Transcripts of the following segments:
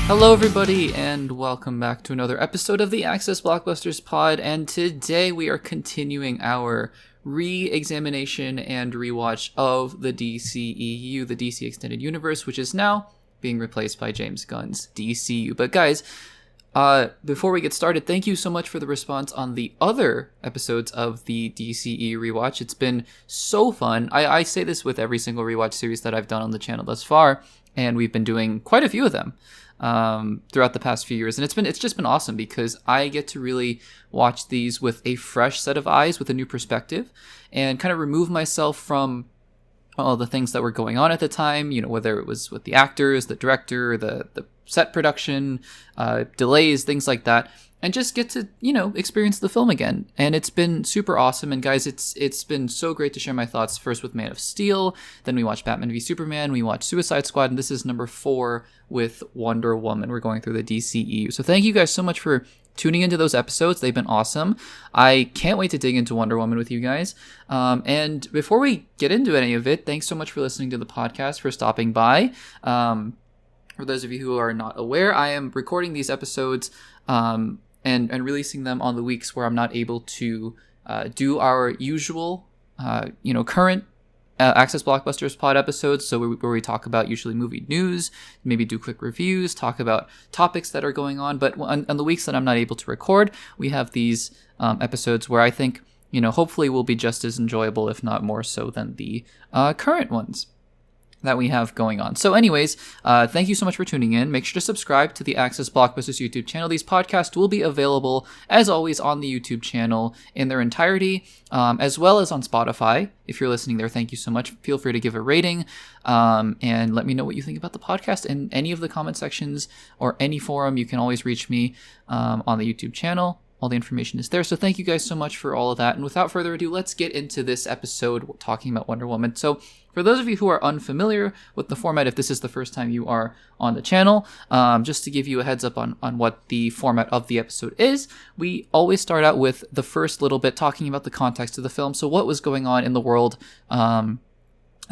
Hello everybody, and welcome back to another episode of the Access Blockbusters Pod, and today we are continuing our re-examination and rewatch of the DCEU, the DC Extended Universe, which is now being replaced by James Gunn's DCU. But guys, before we get started, thank you so much for the response on the other episodes of the DCEU rewatch. It's been so fun. I say this with every single rewatch series that I've done on the channel thus far, and we've been doing quite a few of them throughout the past few years, and it's just been awesome because I get to really watch these with a fresh set of eyes, with a new perspective, and kind of remove myself from all the things that were going on at the time, you know, whether it was with the actors, the director, the set production, delays, things like that, and just get to, you know, experience the film again. And it's been super awesome. And guys, it's been so great to share my thoughts first with Man of Steel, then we watched Batman v Superman, we watched Suicide Squad, and this is number 4 with Wonder Woman. We're going through the DCEU. So thank you guys so much for tuning into those episodes. They've been awesome. I can't wait to dig into Wonder Woman with you guys. And before we get into any of it, thanks so much for listening to the podcast, for stopping by. For those of you who are not aware, I am recording these episodes and releasing them on the weeks where I'm not able to do our usual, current Access Blockbusters Pod episodes, so where we talk about usually movie news, maybe do quick reviews, talk about topics that are going on. But on the weeks that I'm not able to record, we have these episodes where I think, you know, hopefully will be just as enjoyable, if not more so, than the current ones that we have going on. So anyways, thank you so much for tuning in. Make sure to subscribe to the Access Blockbusters YouTube channel. These podcasts will be available, as always, on the YouTube channel in their entirety, as well as on Spotify. If you're listening there, thank you so much. Feel free to give a rating, and let me know what you think about the podcast in any of the comment sections or any forum. You can always reach me on the YouTube channel. All the information is there. So thank you guys so much for all of that. And without further ado, let's get into this episode talking about Wonder Woman. So for those of you who are unfamiliar with the format, if this is the first time you are on the channel, just to give you a heads up on what the format of the episode is, we always start out with the first little bit talking about the context of the film. So what was going on in the world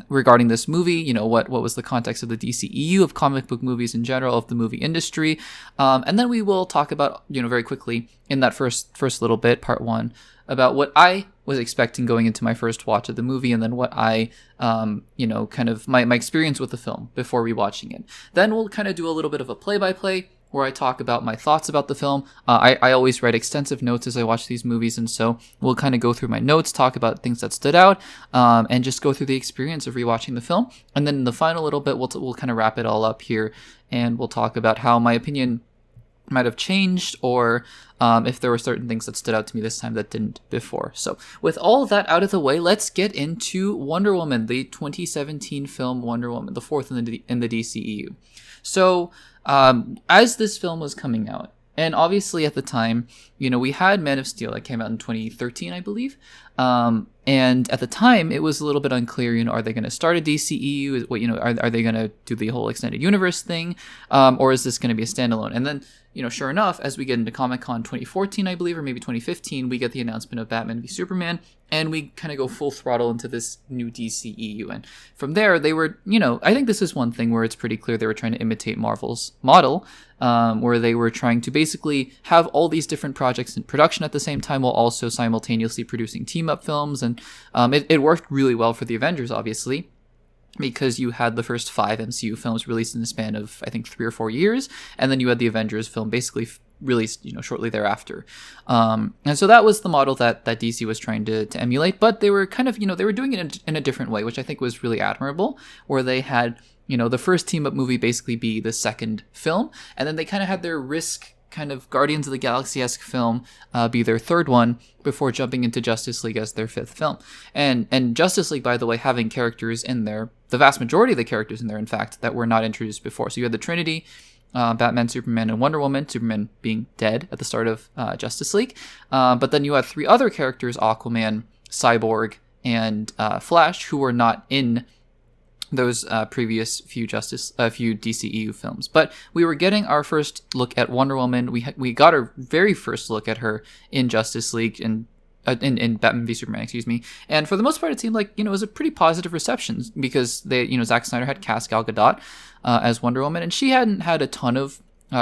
regarding this movie, you know, what was the context of the DCEU, of comic book movies in general, of the movie industry, and then we will talk about, you know, very quickly in that first little bit, part 1, about what I was expecting going into my first watch of the movie, and then what I, kind of my experience with the film before rewatching it. Then we'll kind of do a little bit of a play-by-play, where I talk about my thoughts about the film. I always write extensive notes as I watch these movies, and so we'll kind of go through my notes, talk about things that stood out, and just go through the experience of rewatching the film. And then in the final little bit, we'll kind of wrap it all up here, and we'll talk about how my opinion might have changed, or if there were certain things that stood out to me this time that didn't before. So with all of that out of the way, let's get into Wonder Woman, the 2017 film Wonder Woman, the 4th in the DCEU. So as this film was coming out, and obviously at the time, you know, we had Man of Steel that came out in 2013, I believe. And at the time, it was a little bit unclear, you know, are they going to start a DCEU? What, you know, are they going to do the whole extended universe thing? Or is this going to be a standalone? And then, you know, sure enough, as we get into Comic-Con 2014, I believe, or maybe 2015, we get the announcement of Batman v Superman, and we kind of go full throttle into this new DCEU. And from there, they were, you know, I think this is one thing where it's pretty clear they were trying to imitate Marvel's model, where they were trying to basically have all these different projects in production at the same time, while also simultaneously producing team-up films. And it worked really well for the Avengers, obviously, because you had the first 5 MCU films released in the span of, I think, 3 or 4 years, and then you had the Avengers film basically released, you know, shortly thereafter. And so that was the model that DC was trying to emulate, but they were kind of, you know, they were doing it in a different way, which I think was really admirable, where they had, you know, the first team-up movie basically be the second film, and then they kind of had their Risk kind of Guardians of the Galaxy-esque film be their third one, before jumping into Justice League as their 5th film. And Justice League, by the way, having characters in there, the vast majority of the characters in there, in fact, that were not introduced before. So you had the Trinity, Batman, Superman, and Wonder Woman, Superman being dead at the start of Justice League. But then you had 3 other characters, Aquaman, Cyborg, and Flash, who were not in those previous few DCEU films. But we were getting our first look at Wonder Woman. We got our very first look at her in Justice League and in Batman v Superman, excuse me. And for the most part, it seemed like, you know, it was a pretty positive reception, because Zack Snyder had cast Gal Gadot as Wonder Woman, and she hadn't had a ton of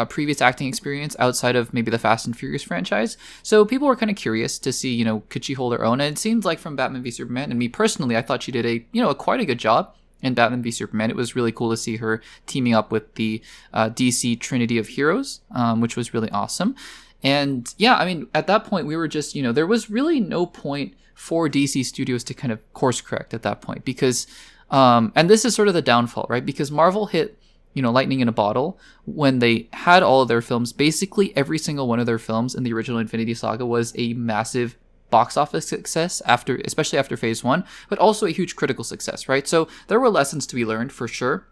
previous acting experience outside of maybe the Fast and Furious franchise. So people were kind of curious to see, could she hold her own? And it seemed like from Batman v Superman, and me personally, I thought she did quite a good job in Batman v Superman. It was really cool to see her teaming up with the DC Trinity of Heroes, which was really awesome. And yeah, I mean, at that point, we were just, there was really no point for DC Studios to kind of course correct at that point because, and this is sort of the downfall, right? Because Marvel hit, lightning in a bottle when they had all of their films. Basically, every single one of their films in the original Infinity Saga was a massive box office success especially after phase 1, but also a huge critical success, right? So there were lessons to be learned for sure.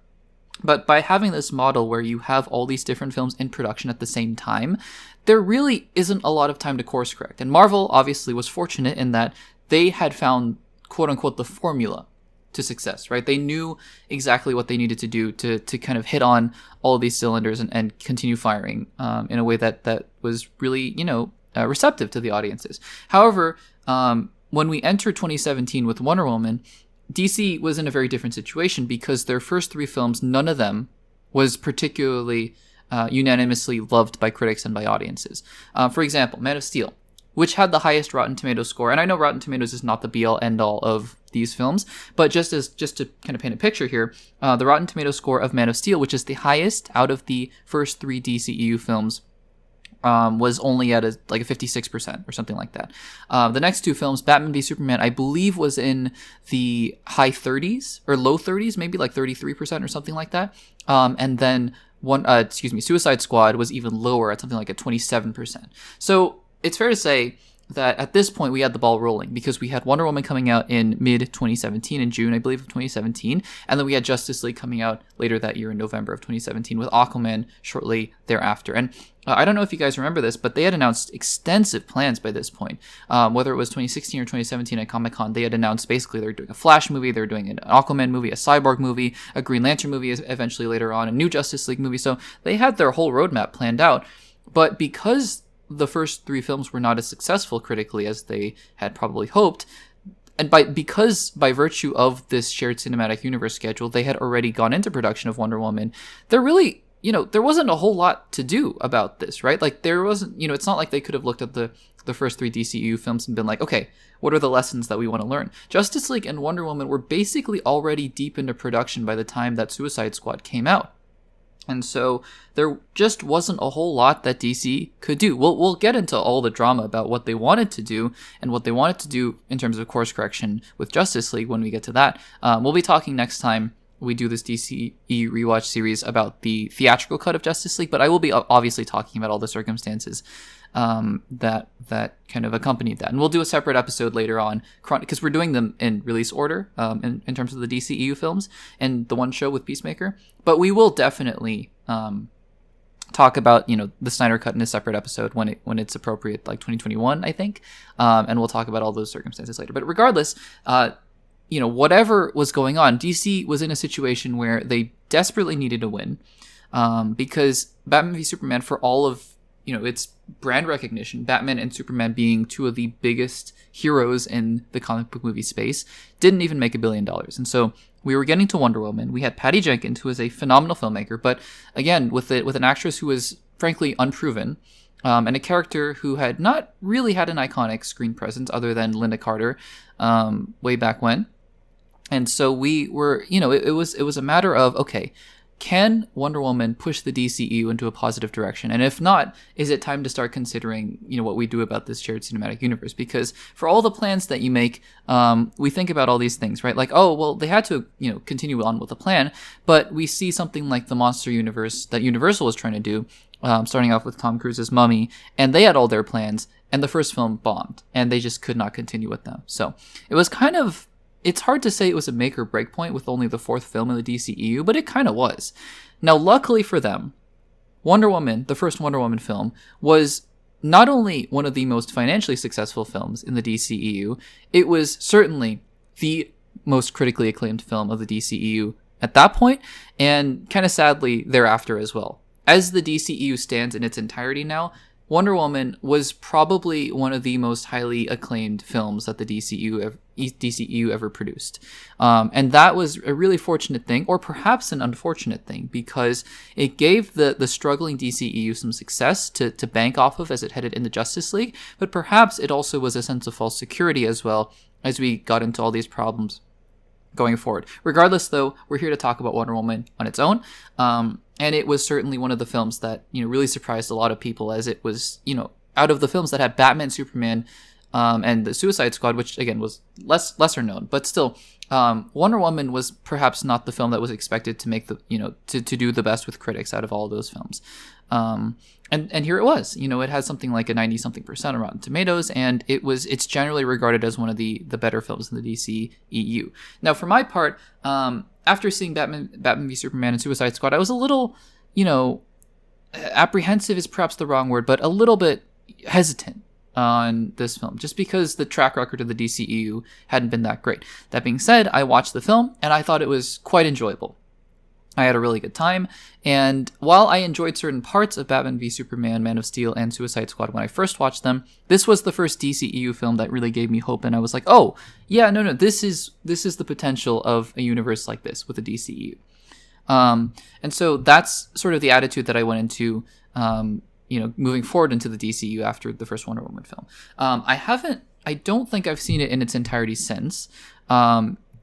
But by having this model where you have all these different films in production at the same time, there really isn't a lot of time to course correct. And Marvel obviously was fortunate in that they had found, quote unquote, the formula to success, right? They knew exactly what they needed to do to kind of hit on all of these cylinders and continue firing in a way that was really, receptive to the audiences. However, when we entered 2017 with Wonder Woman, DC was in a very different situation because their first 3 films, none of them was particularly unanimously loved by critics and by audiences. For example, Man of Steel, which had the highest Rotten Tomatoes score. And I know Rotten Tomatoes is not the be-all, end-all of these films, but just to kind of paint a picture here, the Rotten Tomatoes score of Man of Steel, which is the highest out of the first 3 DCEU films, was only at a 56% or something like that. The next 2 films, Batman v Superman, I believe was in the high 30s or low 30s, maybe like 33% or something like that. And then Suicide Squad was even lower at something like a 27%. So it's fair to say that at this point we had the ball rolling because we had Wonder Woman coming out in mid-2017, in June, I believe, of 2017, and then we had Justice League coming out later that year in November of 2017 with Aquaman shortly thereafter. And I don't know if you guys remember this, but they had announced extensive plans by this point. Whether it was 2016 or 2017 at Comic-Con, they had announced basically they're doing a Flash movie, they're doing an Aquaman movie, a Cyborg movie, a Green Lantern movie eventually later on, a new Justice League movie. So they had their whole roadmap planned out. But because the first 3 films were not as successful critically as they had probably hoped, and because by virtue of this shared cinematic universe schedule, they had already gone into production of Wonder Woman, there really, there wasn't a whole lot to do about this, right? Like there wasn't, it's not like they could have looked at the first 3 DCEU films and been like, okay, what are the lessons that we want to learn? Justice League and Wonder Woman were basically already deep into production by the time that Suicide Squad came out. And so there just wasn't a whole lot that DC could do. We'll get into all the drama about what they wanted to do and what they wanted to do in terms of course correction with Justice League when we get to that. We'll be talking next time we do this DCE Rewatch series about the theatrical cut of Justice League, but I will be obviously talking about all the circumstances that kind of accompanied that. And we'll do a separate episode later on because we're doing them in release order in terms of the DCEU films and the one show with Peacemaker. But we will definitely talk about the Snyder Cut in a separate episode when it's appropriate, like 2021, I think. And we'll talk about all those circumstances later. But regardless, whatever was going on, DC was in a situation where they desperately needed to win because Batman v Superman, for all of its brand recognition, Batman and Superman being 2 of the biggest heroes in the comic book movie space, didn't even make $1 billion. And so we were getting to Wonder Woman. We had Patty Jenkins, who is a phenomenal filmmaker, but again, with an actress who was frankly unproven, and a character who had not really had an iconic screen presence other than Linda Carter way back when. And so we were, it was a matter of, okay, can Wonder Woman push the DCEU into a positive direction? And if not, is it time to start considering, what we do about this shared cinematic universe? Because for all the plans that you make, we think about all these things, right? Like, oh, well, they had to, continue on with the plan, but we see something like the monster universe that Universal was trying to do, starting off with Tom Cruise's Mummy, and they had all their plans, and the first film bombed, and they just could not continue with them. So it was kind of, it's hard to say it was a make or break point with only the 4th film in the DCEU, but it kind of was. Now, luckily for them, Wonder Woman, the first Wonder Woman film, was not only one of the most financially successful films in the DCEU, it was certainly the most critically acclaimed film of the DCEU at that point, and kind of sadly thereafter as well. As the DCEU stands in its entirety now, Wonder Woman was probably one of the most highly acclaimed films that the DCEU ever produced. And that was a really fortunate thing, or perhaps an unfortunate thing, because it gave the struggling DCEU some success to bank off of as it headed into Justice League, but perhaps it also was a sense of false security as well as we got into all these problems going forward. Regardless, though, we're here to talk about Wonder Woman on its own. And it was certainly one of the films that, really surprised a lot of people, as it was, out of the films that had Batman, Superman, and the Suicide Squad, which again was lesser known, but still, Wonder Woman was perhaps not the film that was expected to make to do the best with critics out of all of those films. And here it was, it had something like a 90-something% on Rotten Tomatoes, and it's generally regarded as one of the better films in the DCEU. Now, for my part, after seeing Batman v Superman and Suicide Squad, I was a little, apprehensive is perhaps the wrong word, but a little bit hesitant on this film, just because the track record of the DCEU hadn't been that great. That being said, I watched the film, and I thought it was quite enjoyable. I had a really good time, and while I enjoyed certain parts of Batman v Superman, Man of Steel, and Suicide Squad when I first watched them, this was the first DCEU film that really gave me hope, and I was like, oh, yeah, no, this is the potential of a universe like this with the DCEU. And so that's sort of the attitude that I went into, moving forward into the DCEU after the first Wonder Woman film. I don't think I've seen it in its entirety since.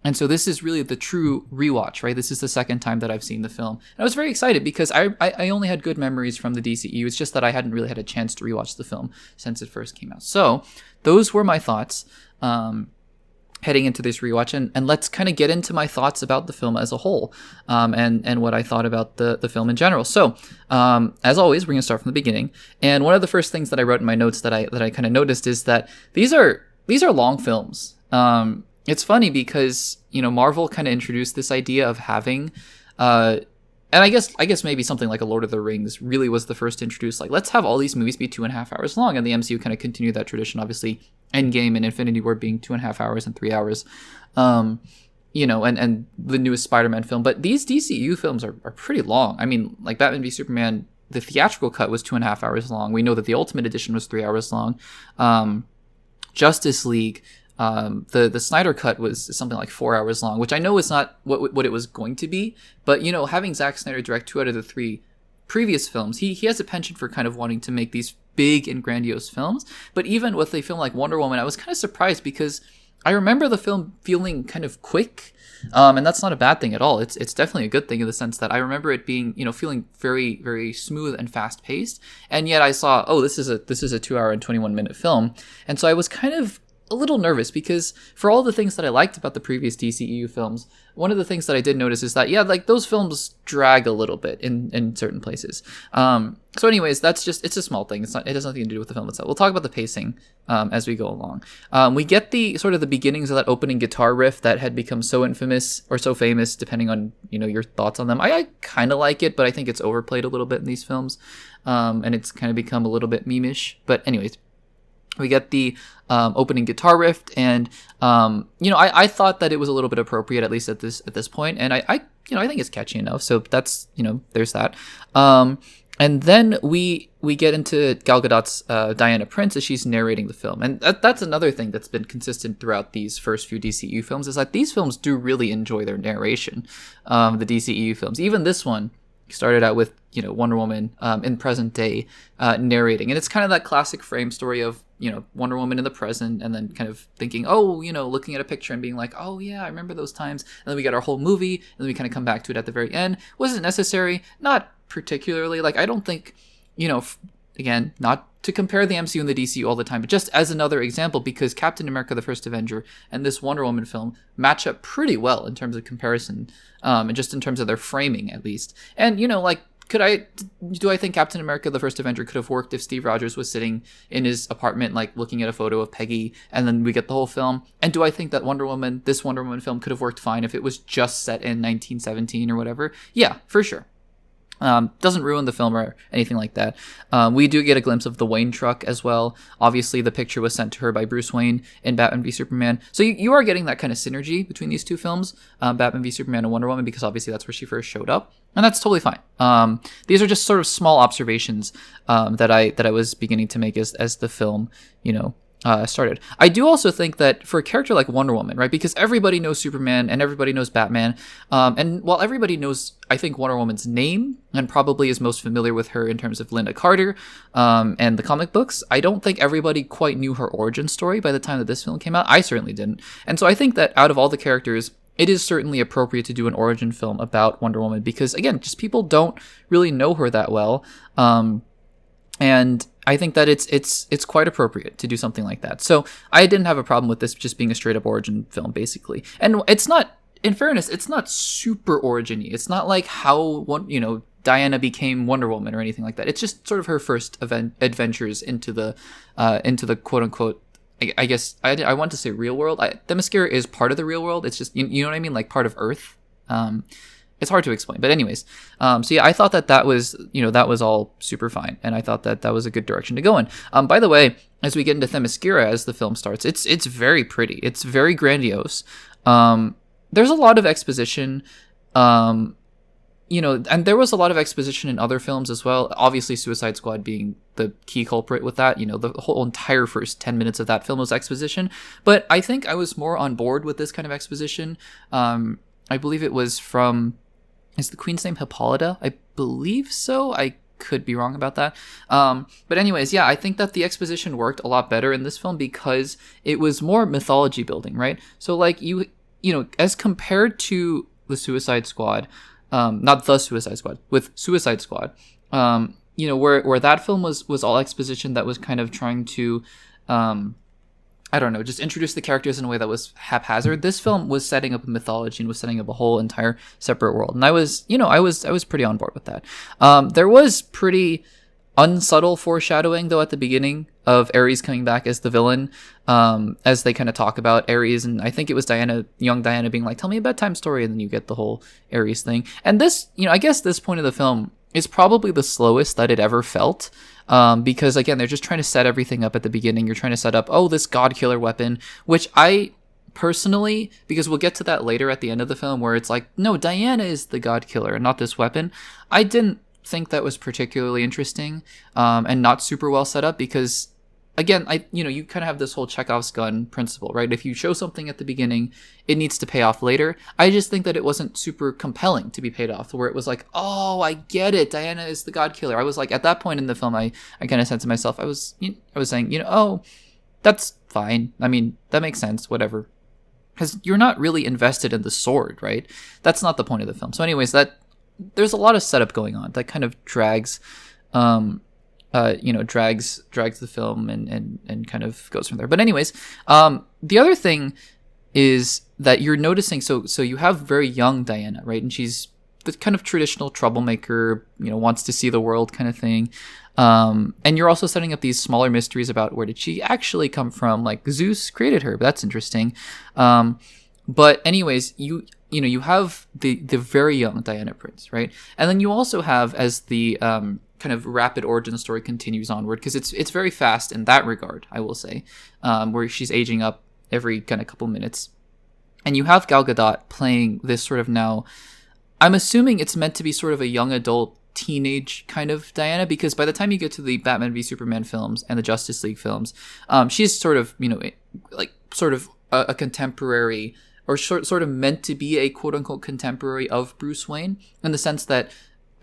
And so this is really the true rewatch, right? This is the second time that I've seen the film. And I was very excited because I only had good memories from the DCEU. It's just that I hadn't really had a chance to rewatch the film since it first came out. So those were my thoughts heading into this rewatch. And let's kind of get into my thoughts about the film as a whole, and what I thought about the film in general. So as always, we're going to start from the beginning. And one of the first things that I wrote in my notes that I kind of noticed is that these are long films. It's funny because, Marvel kind of introduced this idea of having, and I guess maybe something like a Lord of the Rings really was the first to introduce, like, let's have all these movies be 2.5 hours long. And the MCU kind of continued that tradition, obviously, Endgame and Infinity War being 2.5 hours and 3 hours, and the newest Spider-Man film. But these DCEU films are pretty long. I mean, like Batman v Superman, the theatrical cut was 2.5 hours long. We know that the Ultimate Edition was 3 hours long. Justice League, the Snyder cut was something like 4 hours long, which I know is not what it was going to be, but having Zack Snyder direct 2 out of the 3 previous films, he has a penchant for kind of wanting to make these big and grandiose films. But even with a film like Wonder Woman, I was kind of surprised because I remember the film feeling kind of quick, and that's not a bad thing at all. It's definitely a good thing in the sense that I remember it being, feeling very, very smooth and fast paced, and yet I saw, oh, this is a 2-hour and 21-minute film, and so I was kind of a little nervous because for all the things that I liked about the previous DCEU films, one of the things that I did notice is that, like those films drag a little bit in certain places. So anyways, it's a small thing. It has nothing to do with the film itself. We'll talk about the pacing as we go along. We get the sort of the beginnings of that opening guitar riff that had become so infamous or so famous, depending on, your thoughts on them. I kind of like it, but I think it's overplayed a little bit in these films. And it's kind of become a little bit meme-ish. But anyways, we get the opening guitar riff, and I thought that it was a little bit appropriate, at least at this point, and I think it's catchy enough. So that's there's that. And then we get into Gal Gadot's Diana Prince as she's narrating the film, and that's another thing that's been consistent throughout these first few DCEU films is that these films do really enjoy their narration. The DCEU films, even this one, started out with Wonder Woman in present day narrating, and it's kind of that classic frame story of Wonder Woman in the present, and then kind of thinking, looking at a picture and being like, oh yeah, I remember those times, and then we get our whole movie, and then we kind of come back to it at the very end. Was it necessary? Not particularly. Like, I don't think, again, not to compare the MCU and the DCU all the time, but just as another example, because Captain America: The First Avenger and this Wonder Woman film match up pretty well in terms of comparison, and just in terms of their framing, at least. And do I think Captain America: The First Avenger could have worked if Steve Rogers was sitting in his apartment, like looking at a photo of Peggy, and then we get the whole film? And do I think that this Wonder Woman film could have worked fine if it was just set in 1917 or whatever? Yeah, for sure. Doesn't ruin the film or anything like that. We do get a glimpse of the Wayne truck as well. Obviously, the picture was sent to her by Bruce Wayne in Batman v Superman. So you are getting that kind of synergy between these two films, Batman v Superman and Wonder Woman, because obviously that's where she first showed up. And that's totally fine. These are just sort of small observations that I was beginning to make as the film, started. I do also think that for a character like Wonder Woman, right, because everybody knows Superman and everybody knows Batman, and while everybody knows, I think, Wonder Woman's name and probably is most familiar with her in terms of Linda Carter and the comic books, I don't think everybody quite knew her origin story by the time that this film came out. I certainly didn't. And so I think that out of all the characters, it is certainly appropriate to do an origin film about Wonder Woman because, again, just people don't really know her that well. And I think that it's quite appropriate to do something like that. So I didn't have a problem with this just being a straight up origin film, basically. And it's not, in fairness, it's not super origin-y. It's not like how Diana became Wonder Woman or anything like that. It's just sort of her first adventures into the quote unquote, I guess I want to say real world. Themyscira is part of the real world. It's just you know what I mean, like part of Earth. It's hard to explain, but anyways, so yeah, I thought that was all super fine, and I thought that was a good direction to go in. By the way, as we get into Themyscira as the film starts, it's very pretty, it's very grandiose. There's a lot of exposition, and there was a lot of exposition in other films as well. Obviously, Suicide Squad being the key culprit with that. The whole entire first 10 minutes of that film was exposition, but I think I was more on board with this kind of exposition. I believe it was from. Is the queen's name Hippolyta? I believe so. I could be wrong about that. But anyways, yeah, I think that the exposition worked a lot better in this film because it was more mythology building, right? So like as compared to the Suicide Squad, not the Suicide Squad, with Suicide Squad, where that film was all exposition that was kind of trying to, I don't know, just introduce the characters in a way that was haphazard. This film was setting up a mythology and was setting up a whole entire separate world. And I was pretty on board with that. There was pretty unsubtle foreshadowing though at the beginning of Ares coming back as the villain, as they kind of talk about Ares, and I think it was young Diana being like, tell me a bedtime story, and then you get the whole Ares thing. And this, I guess this point of the film is probably the slowest that it ever felt. Because again, they're just trying to set everything up at the beginning. You're trying to set up, this God Killer weapon, which I personally, because we'll get to that later at the end of the film where it's like, no, Diana is the God Killer and not this weapon. I didn't think that was particularly interesting, and not super well set up because, again, you kind of have this whole Chekhov's gun principle, right? If you show something at the beginning, it needs to pay off later. I just think that it wasn't super compelling to be paid off, where it was like, oh, I get it, Diana is the God Killer. I was like, at that point in the film, I kind of said to myself, I was saying, oh, that's fine. I mean, that makes sense, whatever. Because you're not really invested in the sword, right? That's not the point of the film. So anyways, there's a lot of setup going on that kind of drags the film and kind of goes from there. But anyways, the other thing is that you're noticing, so you have very young Diana, right? And she's the kind of traditional troublemaker, wants to see the world kind of thing. And you're also setting up these smaller mysteries about where did she actually come from? Like Zeus created her, but that's interesting. But anyways, you have the very young Diana Prince, right? And then you also have, as the kind of rapid origin story continues onward, because it's very fast in that regard, I will say, where she's aging up every kind of couple minutes. And you have Gal Gadot playing this sort of now, I'm assuming it's meant to be sort of a young adult teenage kind of Diana, because by the time you get to the Batman v Superman films and the Justice League films, she's sort of, a contemporary, or sort of meant to be a quote unquote contemporary of Bruce Wayne, in the sense that,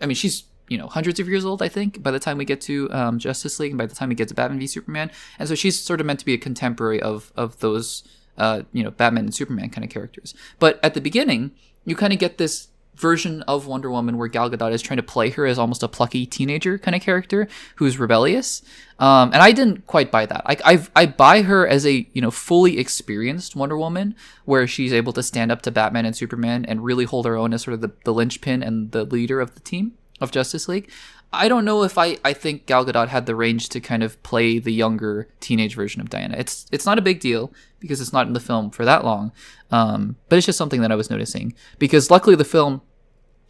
I mean, she's, hundreds of years old, I think, by the time we get to Justice League and by the time we get to Batman v Superman. And so she's sort of meant to be a contemporary of those, Batman and Superman kind of characters. But at the beginning, you kind of get this version of Wonder Woman where Gal Gadot is trying to play her as almost a plucky teenager kind of character who's rebellious. And I didn't quite buy that. I buy her as a, fully experienced Wonder Woman where she's able to stand up to Batman and Superman and really hold her own as sort of the linchpin and the leader of the team of Justice League. I don't know if I think Gal Gadot had the range to kind of play the younger teenage version of Diana. It's not a big deal because it's not in the film for that long. But it's just something that I was noticing, because luckily the film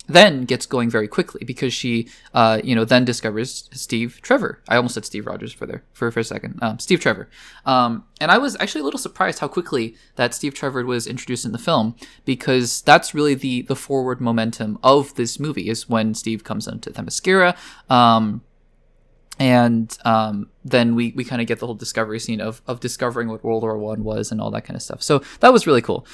then gets going very quickly because she, then discovers Steve Trevor. I almost said Steve Rogers for a second. Steve Trevor. And I was actually a little surprised how quickly that Steve Trevor was introduced in the film, because that's really the forward momentum of this movie, is when Steve comes into Themyscira. Then we kind of get the whole discovery scene of discovering what World War I was and all that kind of stuff. So that was really cool.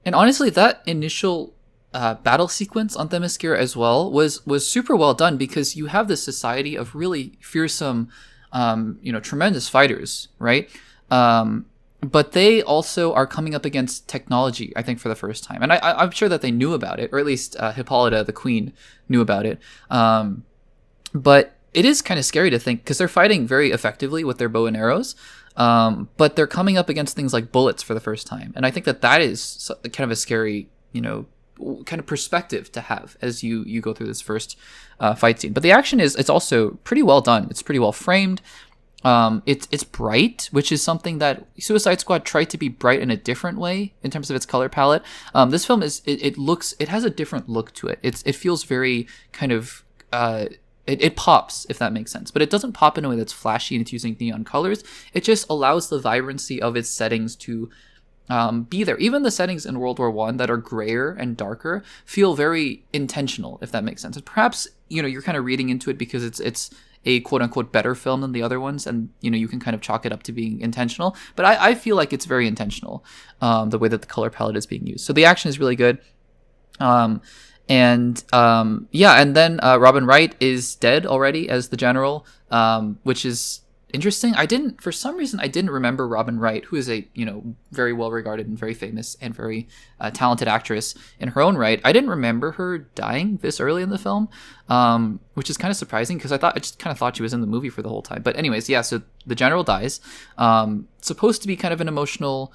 And honestly, that initial battle sequence on Themyscira as well was super well done, because you have this society of really fearsome, tremendous fighters, right? But they also are coming up against technology, I think, for the first time. And I'm sure that they knew about it, or at least Hippolyta, the queen, knew about it. But it is kind of scary to think, because they're fighting very effectively with their bow and arrows, but they're coming up against things like bullets for the first time. And I think that is kind of a scary, kind of perspective to have as you go through this first fight scene. But the action it's also pretty well done. It's pretty well framed. It's bright, which is something that Suicide Squad tried to be bright in a different way in terms of its color palette. This film it has a different look to it. It feels very kind of it pops, if that makes sense, but it doesn't pop in a way that's flashy and it's using neon colors. It just allows the vibrancy of its settings to be there. Even the settings in World War I that are grayer and darker feel very intentional, if that makes sense. And perhaps, you're kind of reading into it because it's a quote unquote better film than the other ones, and you can kind of chalk it up to being intentional. But I feel like it's very intentional, the way that the color palette is being used. So the action is really good. And then Robin Wright is dead already as the general, which is interesting. For some reason, I didn't remember Robin Wright, who is a, very well regarded and very famous and very talented actress in her own right. I didn't remember her dying this early in the film, which is kind of surprising, because I just kind of thought she was in the movie for the whole time. But anyways, yeah, so the general dies. Supposed to be kind of an emotional,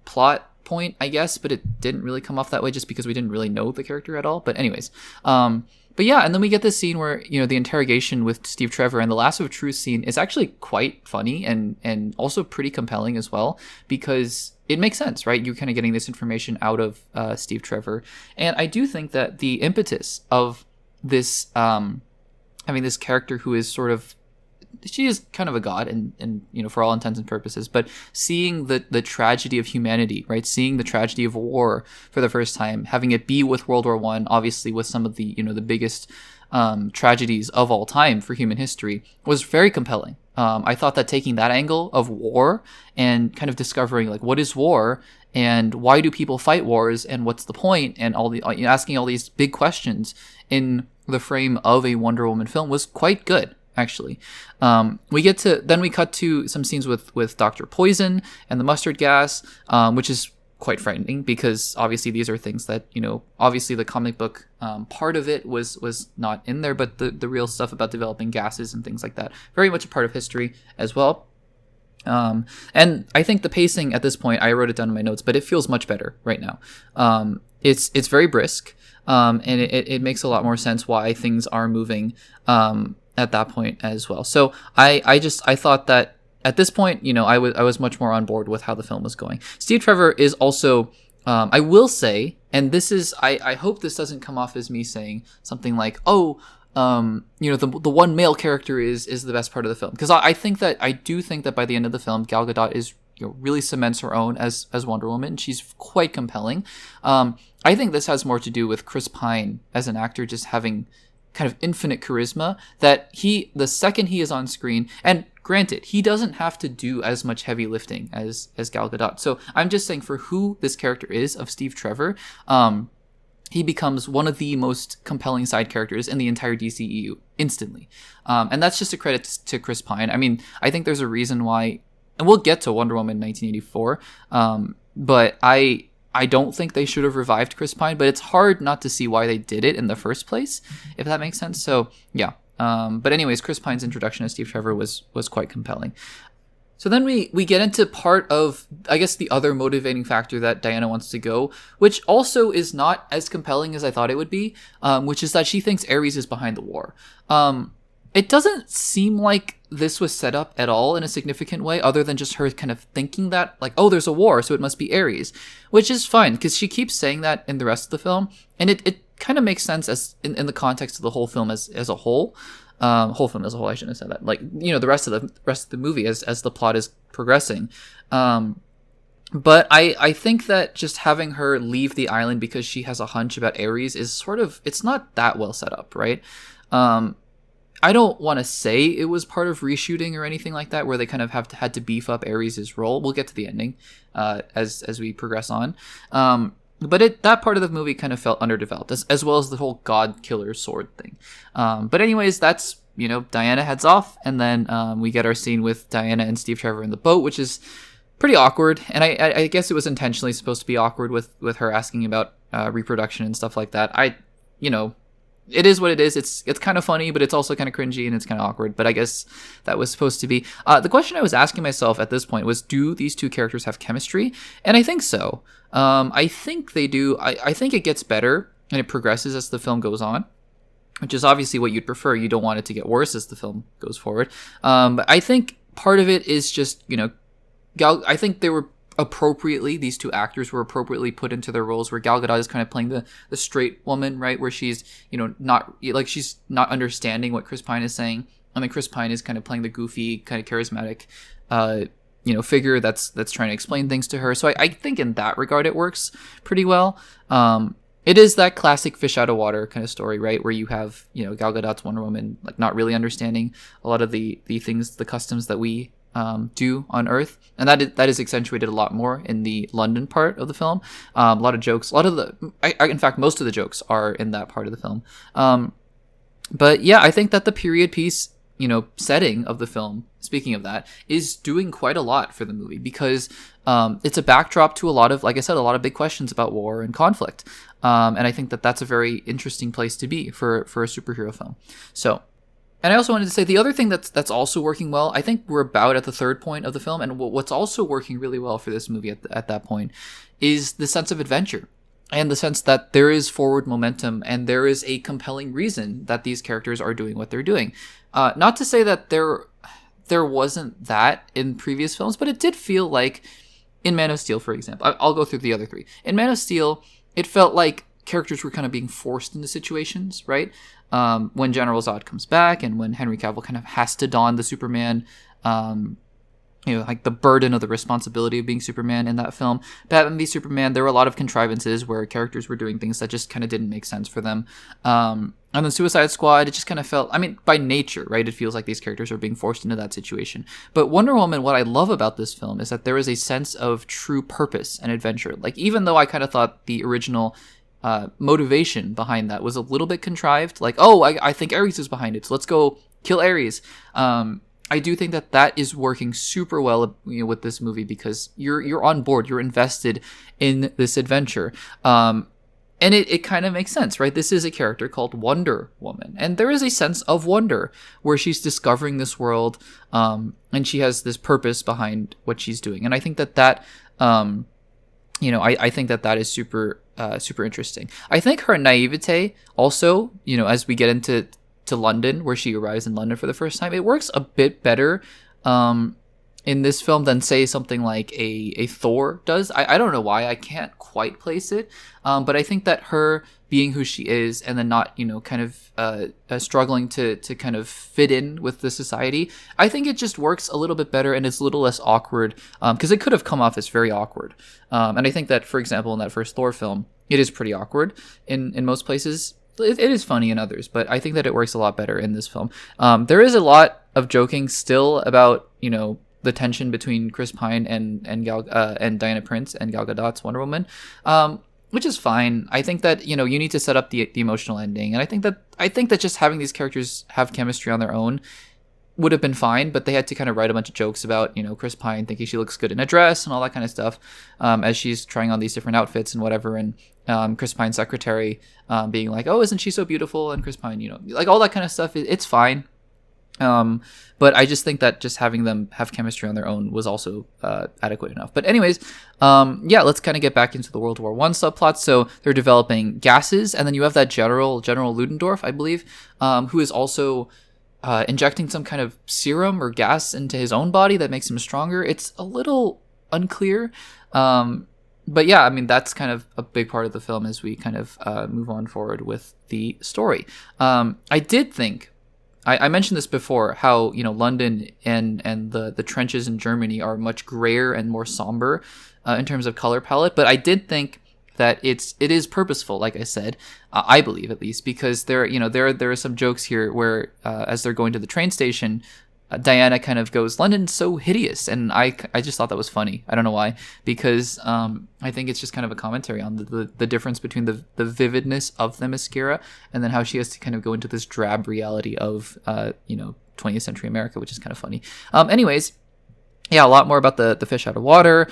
plot point, I guess, but it didn't really come off that way just because we didn't really know the character at all. But anyways, but yeah, and then we get this scene where, the interrogation with Steve Trevor and the lasso of truth scene is actually quite funny and also pretty compelling as well, because it makes sense, right? You're kind of getting this information out of Steve Trevor. And I do think that the impetus of this, having this character who is sort of, she is kind of a god and for all intents and purposes, but seeing the tragedy of humanity, right? Seeing the tragedy of war for the first time, having it be with World War I, obviously with some of the, the biggest tragedies of all time for human history, was very compelling. I thought that taking that angle of war and kind of discovering like, what is war and why do people fight wars and what's the point, and all the asking all these big questions in the frame of a Wonder Woman film was quite good. Actually, we cut to some scenes with Dr. Poison and the mustard gas, which is quite frightening, because obviously these are things that, obviously the comic book part of it was not in there, but the real stuff about developing gases and things like that, very much a part of history as well. And I think the pacing at this point, I wrote it down in my notes, but it feels much better right now. It's very brisk, and it makes a lot more sense why things are moving at that point as well. So I thought that at this point, I was much more on board with how the film was going. Steve Trevor is also, I will say, and this is, I hope this doesn't come off as me saying something like, the one male character is the best part of the film, because I do think that by the end of the film, Gal Gadot is really cements her own as Wonder Woman. She's quite compelling. I think this has more to do with Chris Pine as an actor just having kind of infinite charisma, that the second he is on screen, and granted, he doesn't have to do as much heavy lifting as Gal Gadot. So I'm just saying, for who this character is of Steve Trevor, he becomes one of the most compelling side characters in the entire DCEU instantly. And that's just a credit to Chris Pine. I mean, I think there's a reason why, and we'll get to Wonder Woman 1984, but I don't think they should have revived Chris Pine, but it's hard not to see why they did it in the first place, if that makes sense. So yeah. But anyways, Chris Pine's introduction as Steve Trevor was quite compelling. So then we get into part of, I guess, the other motivating factor that Diana wants to go, which also is not as compelling as I thought it would be, which is that she thinks Ares is behind the war. It doesn't seem like this was set up at all in a significant way, other than just her kind of thinking that, like, oh, there's a war, so it must be Ares, which is fine, because she keeps saying that in the rest of the film, and it kind of makes sense as in the context of the whole film as a whole. Whole film as a whole, I shouldn't have said that. Like, the rest of the movie as the plot is progressing. But I think that just having her leave the island because she has a hunch about Ares is sort of, it's not that well set up, right? I don't want to say it was part of reshooting or anything like that, where they kind of had to beef up Ares' role. We'll get to the ending as we progress on. But that part of the movie kind of felt underdeveloped, as well as the whole god killer sword thing. But anyways, that's, Diana heads off, and then we get our scene with Diana and Steve Trevor in the boat, which is pretty awkward. And I guess it was intentionally supposed to be awkward with her asking about reproduction and stuff like that. It is what it is. It's kind of funny, but it's also kind of cringy and it's kind of awkward. But I guess that was supposed to be. The question I was asking myself at this point was, do these two characters have chemistry? And I think so. I think they do. I think it gets better and it progresses as the film goes on, which is obviously what you'd prefer. You don't want it to get worse as the film goes forward. But I think part of it is just, I think they were these two actors were appropriately put into their roles, where Gal Gadot is kind of playing the straight woman, right, where she's she's not understanding what Chris Pine is saying, and then Chris Pine is kind of playing the goofy, kind of charismatic figure that's trying to explain things to her. So I think in that regard it works pretty well. It is that classic fish out of water kind of story, right, where you have Gal Gadot's Wonder Woman like not really understanding a lot of the things, the customs that we do on Earth, and that is accentuated a lot more in the London part of the film. A lot of jokes, in fact, most of the jokes are in that part of the film. But yeah, I think that the period piece, setting of the film, speaking of that, is doing quite a lot for the movie, because it's a backdrop to a lot of, like I said, a lot of big questions about war and conflict. And I think that that's a very interesting place to be for a superhero film. So. And I also wanted to say the other thing that's also working well, I think we're about at the third point of the film, and what's also working really well for this movie at that point is the sense of adventure, and the sense that there is forward momentum, and there is a compelling reason that these characters are doing what they're doing. Not to say that there wasn't that in previous films, but it did feel like in Man of Steel, for example. I'll go through the other three. In Man of Steel, it felt like characters were kind of being forced into situations, right? When General Zod comes back, and when Henry Cavill kind of has to don the Superman, like the burden of the responsibility of being Superman in that film. Batman v Superman, there were a lot of contrivances where characters were doing things that just kind of didn't make sense for them. And then Suicide Squad, it just kind of felt, by nature, right, it feels like these characters are being forced into that situation. But Wonder Woman, what I love about this film is that there is a sense of true purpose and adventure. Like, even though I kind of thought the original motivation behind that was a little bit contrived, like, I think Ares is behind it, so let's go kill Ares. I do think that is working super well, with this movie, because you're on board, you're invested in this adventure, and it kind of makes sense, right? This is a character called Wonder Woman, and there is a sense of wonder where she's discovering this world, and she has this purpose behind what she's doing, and I think that I think that is super interesting. I think her naivete also, as we get into London, where she arrives in London for the first time, it works a bit better in this film than, say, something like a Thor does. I don't know why, I can't quite place it, but I think that her being who she is, and then not, kind of struggling to kind of fit in with the society, I think it just works a little bit better, and it's a little less awkward, because it could have come off as very awkward. And I think that, for example, in that first Thor film, it is pretty awkward in most places. It is funny in others, but I think that it works a lot better in this film. There is a lot of joking still about, the tension between Chris Pine and Diana Prince and Gal Gadot's Wonder Woman, which is fine. I think that, you need to set up the emotional ending, and I think that just having these characters have chemistry on their own would have been fine, but they had to kind of write a bunch of jokes about, Chris Pine thinking she looks good in a dress and all that kind of stuff, as she's trying on these different outfits and whatever, and Chris Pine's secretary being like, oh, isn't she so beautiful? And Chris Pine, like all that kind of stuff, it's fine. But I just think that just having them have chemistry on their own was also adequate enough. But anyways, let's kind of get back into the World War I subplot. So they're developing gases, and then you have that General Ludendorff, I believe, who is also injecting some kind of serum or gas into his own body that makes him stronger. It's a little unclear. but yeah, I mean, that's kind of a big part of the film as we kind of move on forward with the story. I did think, I mentioned this before, how, London and the trenches in Germany are much grayer and more somber in terms of color palette. But I did think that it is purposeful, like I said, I believe at least, because there are some jokes here where as they're going to the train station, Diana kind of goes, "London's so hideous," and I just thought that was funny. I don't know why, because I think it's just kind of a commentary on the difference between the vividness of Themyscira and then how she has to kind of go into this drab reality of 20th century America, which is kind of funny. Anyways, yeah, a lot more about the fish out of water.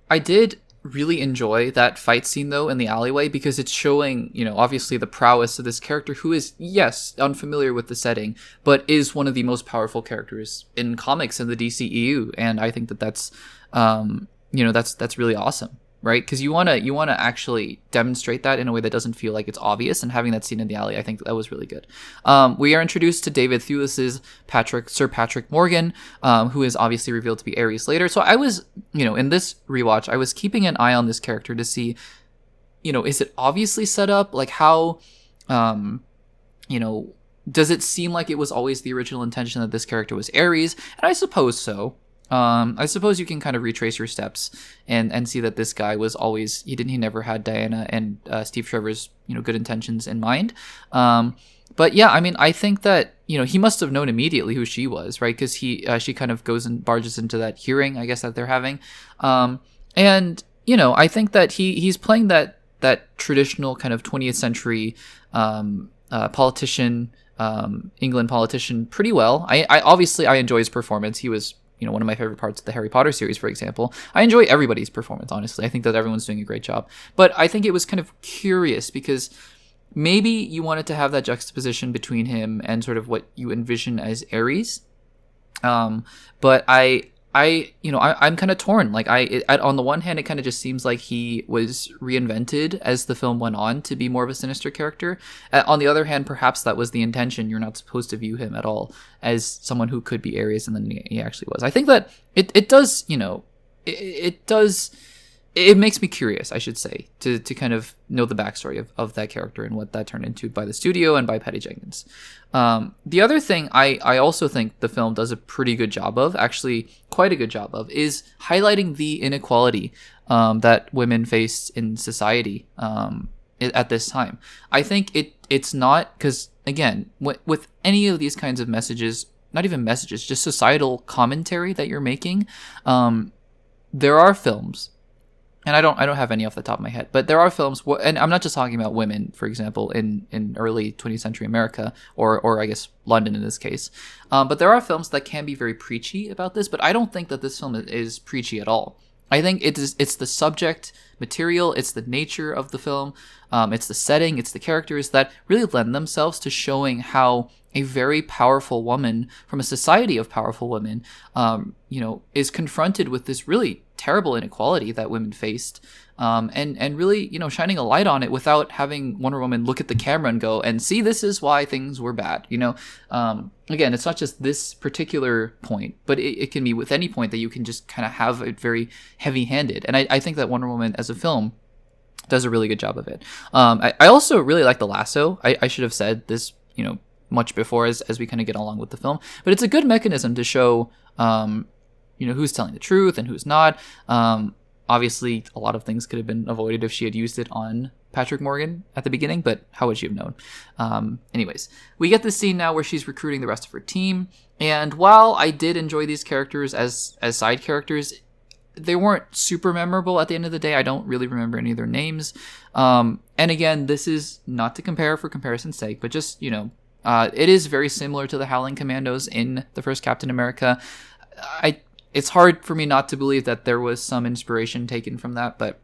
I did really enjoy that fight scene though in the alleyway, because it's showing, obviously the prowess of this character who is, yes, unfamiliar with the setting, but is one of the most powerful characters in comics in the DCEU. And I think that's that's really awesome, right? Because you want to actually demonstrate that in a way that doesn't feel like it's obvious, and having that scene in the alley, I think that was really good. We are introduced to David Thewlis's Sir Patrick Morgan, who is obviously revealed to be Ares later. So I was, in this rewatch, I was keeping an eye on this character to see, is it obviously set up? Like how, does it seem like it was always the original intention that this character was Ares? And I suppose so. I suppose you can kind of retrace your steps and see that this guy was always, he never had Diana and Steve Trevor's, good intentions in mind. But yeah, I mean, I think that, he must have known immediately who she was, right? Because she kind of goes and barges into that hearing, I guess, that they're having. And, I think that he's playing that traditional kind of 20th century politician, England politician pretty well. I obviously enjoy his performance. He was, one of my favorite parts of the Harry Potter series, for example. I enjoy everybody's performance, honestly. I think that everyone's doing a great job. But I think it was kind of curious because maybe you wanted to have that juxtaposition between him and sort of what you envision as Ares. But I'm kind of torn. Like on the one hand, it kind of just seems like he was reinvented as the film went on to be more of a sinister character. On the other hand, perhaps that was the intention. You're not supposed to view him at all as someone who could be Ares, and then he actually was. I think that it does, it does. It makes me curious, I should say, to kind of know the backstory of that character and what that turned into by the studio and by Patty Jenkins. The other thing I also think the film does a pretty good job of, actually quite a good job of, is highlighting the inequality that women faced in society at this time. I think it's not, because, again, with any of these kinds of messages, not even messages, just societal commentary that you're making, there are films, and I don't have any off the top of my head, but there are films, and I'm not just talking about women, for example, in early 20th century America, or I guess London in this case. But there are films that can be very preachy about this, but I don't think that this film is preachy at all. I think it's the subject material, it's the nature of the film, it's the setting, it's the characters that really lend themselves to showing how a very powerful woman from a society of powerful women, is confronted with this really terrible inequality that women faced, and really, shining a light on it without having Wonder Woman look at the camera and go, and see, this is why things were bad. Again, it's not just this particular point, but it can be with any point that you can just kind of have it very heavy-handed. And I think that Wonder Woman as a film does a really good job of it. I also really like the lasso. I should have said this, much before as we kind of get along with the film, but it's a good mechanism to show, who's telling the truth and who's not. Obviously, a lot of things could have been avoided if she had used it on Patrick Morgan at the beginning, but how would she have known? Anyways, we get this scene now where she's recruiting the rest of her team, and while I did enjoy these characters as side characters, they weren't super memorable at the end of the day. I don't really remember any of their names. And again, this is not to compare for comparison's sake, but just, it is very similar to the Howling Commandos in the first Captain America. It's hard for me not to believe that there was some inspiration taken from that, but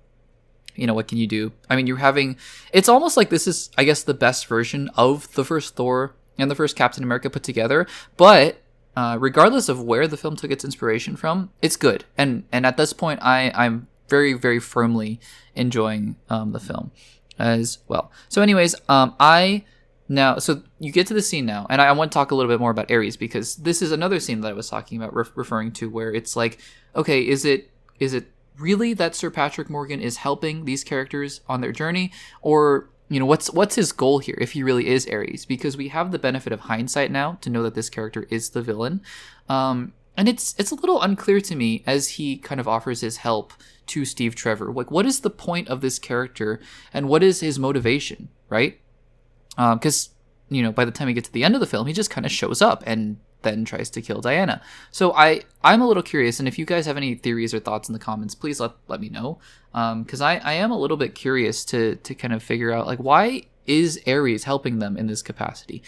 what can you do? I mean, it's almost like this is, I guess, the best version of the first Thor and the first Captain America put together, but regardless of where the film took its inspiration from, it's good. And at this point, I'm very, very firmly enjoying the film as well. So anyways, so you get to the scene now, and I want to talk a little bit more about Ares, because this is another scene that I was talking about, referring to, where it's like, okay, is it really that Sir Patrick Morgan is helping these characters on their journey, or what's his goal here if he really is Ares? Because we have the benefit of hindsight now to know that this character is the villain, and it's a little unclear to me as he kind of offers his help to Steve Trevor. Like, what is the point of this character, and what is his motivation, right? Because by the time we get to the end of the film, he just kind of shows up and then tries to kill Diana. So I'm a little curious, and if you guys have any theories or thoughts in the comments, please let me know, because I am a little bit curious to kind of figure out, like, why is Ares helping them in this capacity.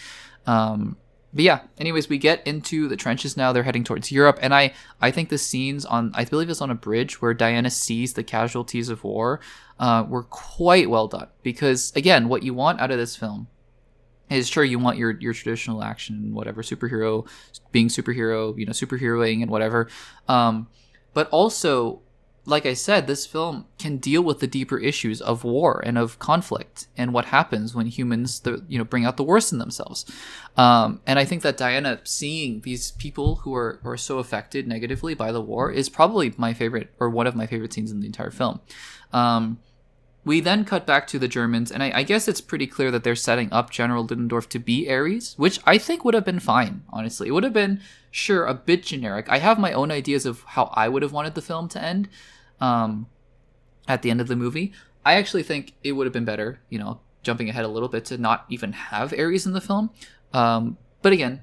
But yeah, anyways, we get into the trenches now. They're heading towards Europe, and I think the scenes on, I believe it's on a bridge where Diana sees the casualties of war, were quite well done, because again, what you want out of this film is, sure, you want your traditional action and whatever, superhero being superhero, superheroing and whatever. But also, like I said, this film can deal with the deeper issues of war and of conflict and what happens when humans, bring out the worst in themselves. And I think that Diana seeing these people who are so affected negatively by the war is probably my favorite, or one of my favorite scenes in the entire film. We then cut back to the Germans, and I guess it's pretty clear that they're setting up General Ludendorff to be Ares, which I think would have been fine, honestly. It would have been, sure, a bit generic. I have my own ideas of how I would have wanted the film to end at the end of the movie. I actually think it would have been better, jumping ahead a little bit, to not even have Ares in the film. But again,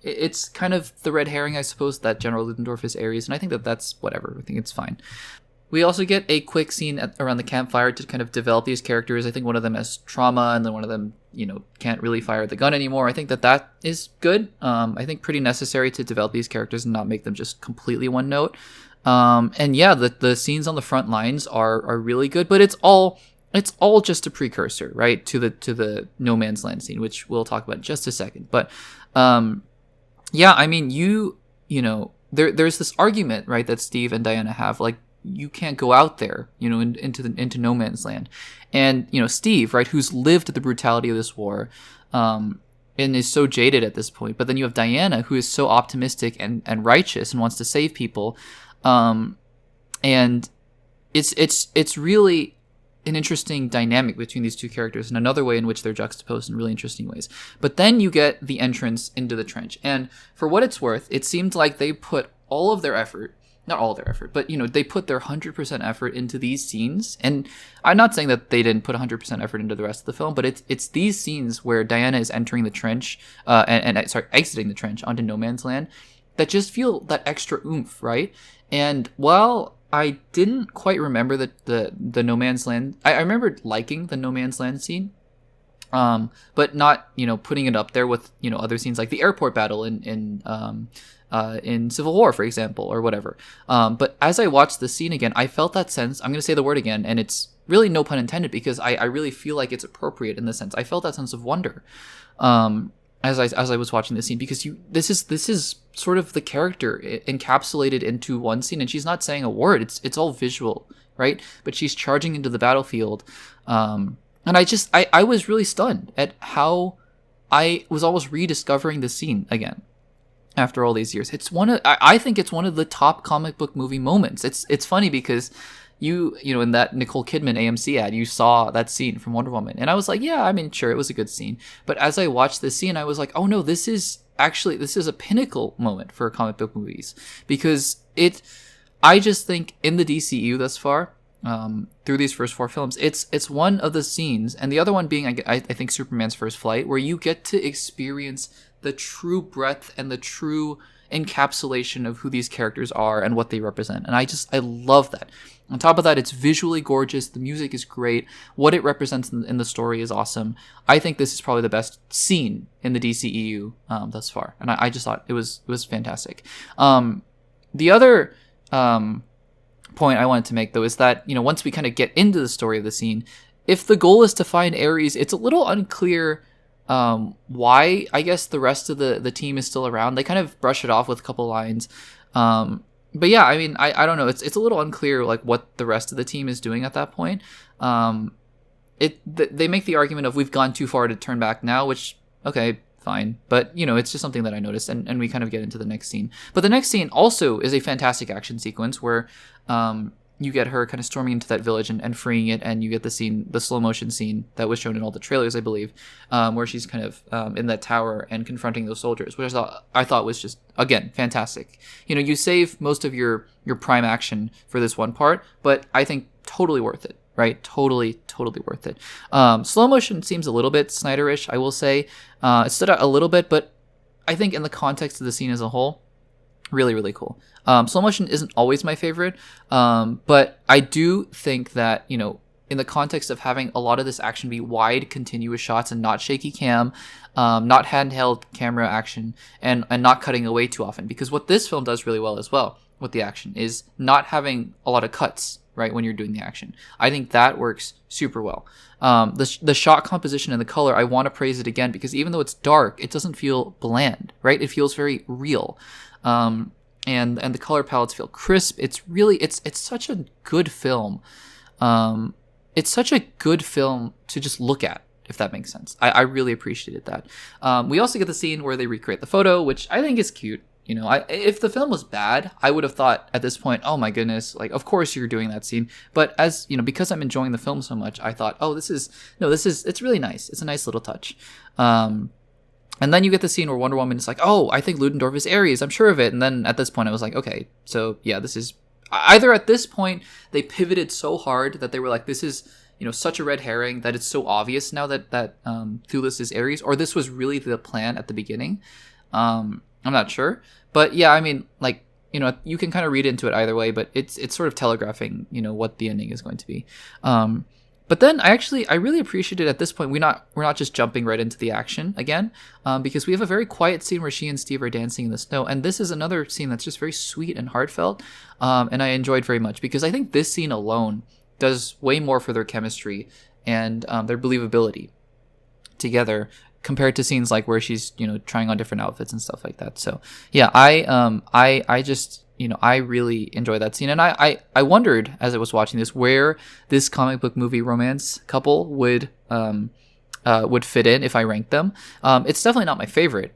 it's kind of the red herring, I suppose, that General Ludendorff is Ares, and I think that's whatever. I think it's fine. We also get a quick scene around the campfire to kind of develop these characters. I think one of them has trauma, and then one of them, can't really fire the gun anymore. I think that is good. I think pretty necessary to develop these characters and not make them just completely one note. And yeah, the scenes on the front lines are really good, but it's all just a precursor, right, to the No Man's Land scene, which we'll talk about in just a second. But yeah, I mean, there's this argument, right, that Steve and Diana have, like, you can't go out there, into No Man's Land. And, Steve, right, who's lived the brutality of this war, and is so jaded at this point. But then you have Diana, who is so optimistic and righteous and wants to save people. And it's really an interesting dynamic between these two characters, and another way in which they're juxtaposed in really interesting ways. But then you get the entrance into the trench. And for what it's worth, it seemed like they put all of their effort, not all their effort, but, they put their 100% effort into these scenes. And I'm not saying that they didn't put 100% effort into the rest of the film, but it's these scenes where Diana is entering the trench, exiting the trench onto No Man's Land, that just feel that extra oomph, right? And while I didn't quite remember the No Man's Land, I remember liking the No Man's Land scene, but not, putting it up there with, other scenes like the airport battle in Civil War, for example, or whatever. But as I watched the scene again, I felt that sense. I'm going to say the word again, and it's really no pun intended, because I really feel like it's appropriate in the sense. I felt that sense of wonder as I was watching this scene, because this is sort of the character encapsulated into one scene, and she's not saying a word. It's all visual, right? But she's charging into the battlefield, and I was really stunned at how I was almost rediscovering the scene again after all these years. I think it's one of the top comic book movie moments. It's funny because in that Nicole Kidman AMC ad, you saw that scene from Wonder Woman, and I was like, yeah, I mean, sure, it was a good scene. But as I watched this scene, I was like, oh no, this is a pinnacle moment for comic book movies, because I just think in the DCEU thus far, through these first 4 films, it's one of the scenes, and the other one being, I think, Superman's first flight, where you get to experience the true breadth and the true encapsulation of who these characters are and what they represent. And I love that. On top of that, it's visually gorgeous. The music is great. What it represents in the story is awesome. I think this is probably the best scene in the DCEU thus far. And I just thought it was fantastic. The other point I wanted to make, though, is that, once we kind of get into the story of the scene, if the goal is to find Ares, it's a little unclear why, I guess, the rest of the team is still around. They kind of brush it off with a couple lines. But yeah, I mean, I don't know. It's a little unclear, like, what the rest of the team is doing at that point. They make the argument of, we've gone too far to turn back now, which, okay, fine. But, it's just something that I noticed, and we kind of get into the next scene. But the next scene also is a fantastic action sequence where you get her kind of storming into that village and freeing it, and you get the slow motion scene that was shown in all the trailers, I believe, where she's kind of in that tower and confronting those soldiers, which I thought was just, again, fantastic. You save most of your prime action for this one part, but I think totally worth it, right? Totally worth it. Slow motion seems a little bit Snyderish, I will say. It stood out a little bit, but I think in the context of the scene as a whole, really cool. Slow motion isn't always my favorite, but I do think that, in the context of having a lot of this action be wide, continuous shots and not shaky cam, not handheld camera action, and not cutting away too often, because what this film does really well as well with the action is not having a lot of cuts, right, when you're doing the action. I think that works super well. The shot composition and the color, I want to praise it again, because even though it's dark, it doesn't feel bland, right? It feels very real. And the color palettes feel crisp. It's such a good film. It's such a good film to just look at, if that makes sense. I really appreciated that. We also get the scene where they recreate the photo, which I think is cute. If the film was bad, I would have thought at this point, oh my goodness, like, of course you're doing that scene. But as, because I'm enjoying the film so much, I thought, oh, it's really nice. It's a nice little touch. And then you get the scene where Wonder Woman is like, oh, I think Ludendorff is Ares. I'm sure of it. And then at this point I was like, okay, so yeah, this is either at this point they pivoted so hard that they were like, this is, such a red herring that it's so obvious now that Thulis is Ares, or this was really the plan at the beginning. I'm not sure, but yeah, I mean, like, you can kind of read into it either way, but it's sort of telegraphing, what the ending is going to be. But then I really appreciated at this point, we're not just jumping right into the action again, because we have a very quiet scene where she and Steve are dancing in the snow, and this is another scene that's just very sweet and heartfelt, and I enjoyed very much, because I think this scene alone does way more for their chemistry and their believability together, compared to scenes like where she's, trying on different outfits and stuff like that. So yeah, I just, I really enjoy that scene. And I wondered as I was watching this, where this comic book movie romance couple would fit in if I ranked them. It's definitely not my favorite,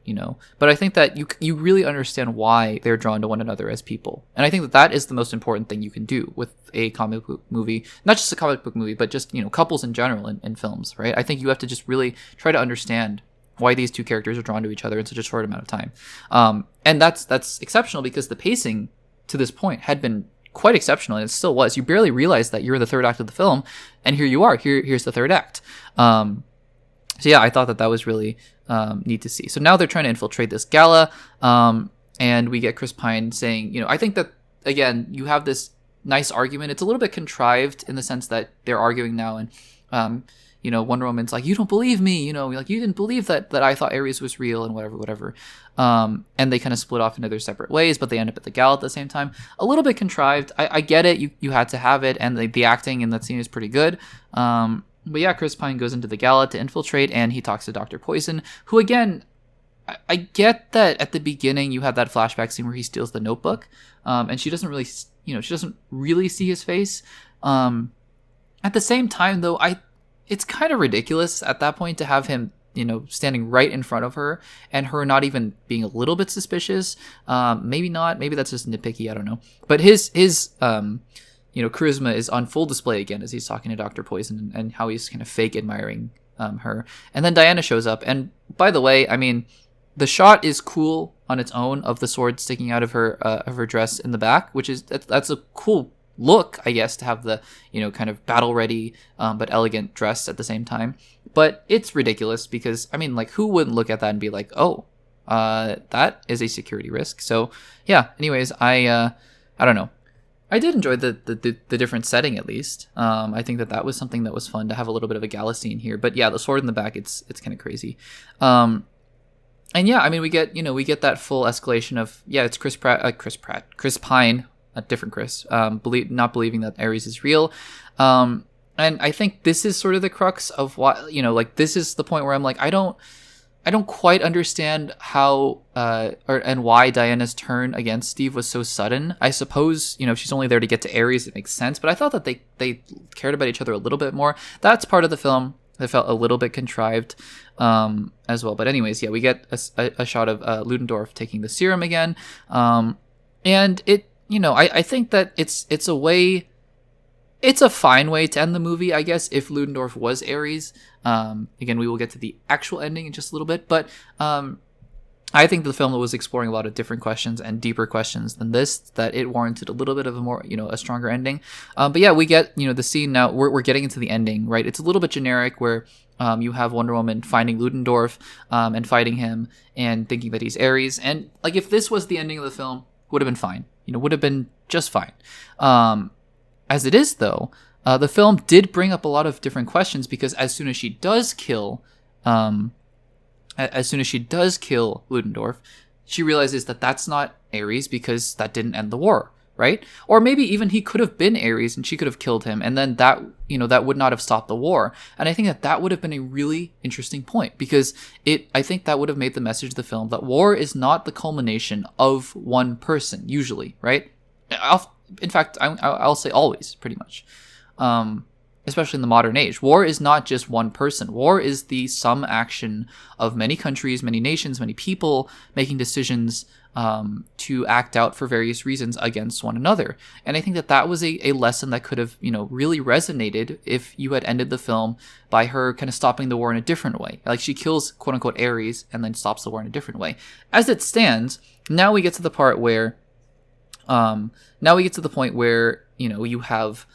but I think that you really understand why they're drawn to one another as people. And I think that is the most important thing you can do with a comic book movie, not just a comic book movie, but just, couples in general in films, right? I think you have to just really try to understand why these two characters are drawn to each other in such a short amount of time. And that's exceptional, because the pacing to this point had been quite exceptional, and it still was. You barely realize that you're in the third act of the film, and here you are. Here's the third act. So yeah, I thought that was really neat to see. So now they're trying to infiltrate this gala, and we get Chris Pine saying, I think that, again, you have this nice argument. It's a little bit contrived in the sense that they're arguing now, and Wonder Woman's like, you don't believe me, like, you didn't believe that I thought Ares was real, and whatever. And they kind of split off into their separate ways, but they end up at the gala at the same time. A little bit contrived. I get it. You had to have it, and the acting in that scene is pretty good. But yeah, Chris Pine goes into the gala to infiltrate, and he talks to Dr. Poison, who, again, I get that at the beginning you have that flashback scene where he steals the notebook, and she doesn't really see his face. At the same time, though, it's kind of ridiculous at that point to have him, standing right in front of her, and her not even being a little bit suspicious. Maybe not. Maybe that's just nitpicky. I don't know. But his charisma is on full display again as he's talking to Dr. Poison, and how he's kind of fake admiring her. And then Diana shows up. And by the way, I mean, the shot is cool on its own of the sword sticking out of her dress in the back, which is that's a cool look, I guess, to have the kind of battle ready but elegant dress at the same time. But it's ridiculous because, I mean, like, who wouldn't look at that and be like, oh, that is a security risk. So yeah, anyways, I don't know. I did enjoy the different setting, at least. I think that was something that was fun to have a little bit of a gala scene here. But yeah, the sword in the back, it's kind of crazy. And yeah, I mean, we get that full escalation of, yeah, it's Chris Pine, a different Chris, not believing that Ares is real. And I think this is sort of the crux of why, like, this is the point where I'm like, I don't quite understand how and why Diana's turn against Steve was so sudden. I suppose, she's only there to get to Ares. It makes sense. But I thought that they cared about each other a little bit more. That's part of the film that felt a little bit contrived as well. But anyways, yeah, we get a shot of Ludendorff taking the serum again. And it, I think that it's a way it's a fine way to end the movie, I guess, if Ludendorff was Ares. Again, we will get to the actual ending in just a little bit, but I think the film was exploring a lot of different questions and deeper questions than this, that it warranted a little bit of a more, a stronger ending. But yeah, we get, the scene now. We're getting into the ending, right? It's a little bit generic where you have Wonder Woman finding Ludendorff and fighting him and thinking that he's Ares. And like, if this was the ending of the film, would have been fine. Would have been just fine. As it is, though, the film did bring up a lot of different questions, because as soon as she does kill Ludendorff, she realizes that that's not Ares, because that didn't end the war, right? Or maybe even he could have been Ares and she could have killed him, and then that would not have stopped the war. And I think that would have been a really interesting point, because I think that would have made the message of the film that war is not the culmination of one person, usually, right? In fact, I'll say always, pretty much. Especially in the modern age. War is not just one person. War is the sum action of many countries, many nations, many people making decisions to act out for various reasons against one another. And I think that was a lesson that could have, really resonated if you had ended the film by her kind of stopping the war in a different way. Like, she kills, quote unquote, Ares and then stops the war in a different way. As it stands, now we get to the part where, you have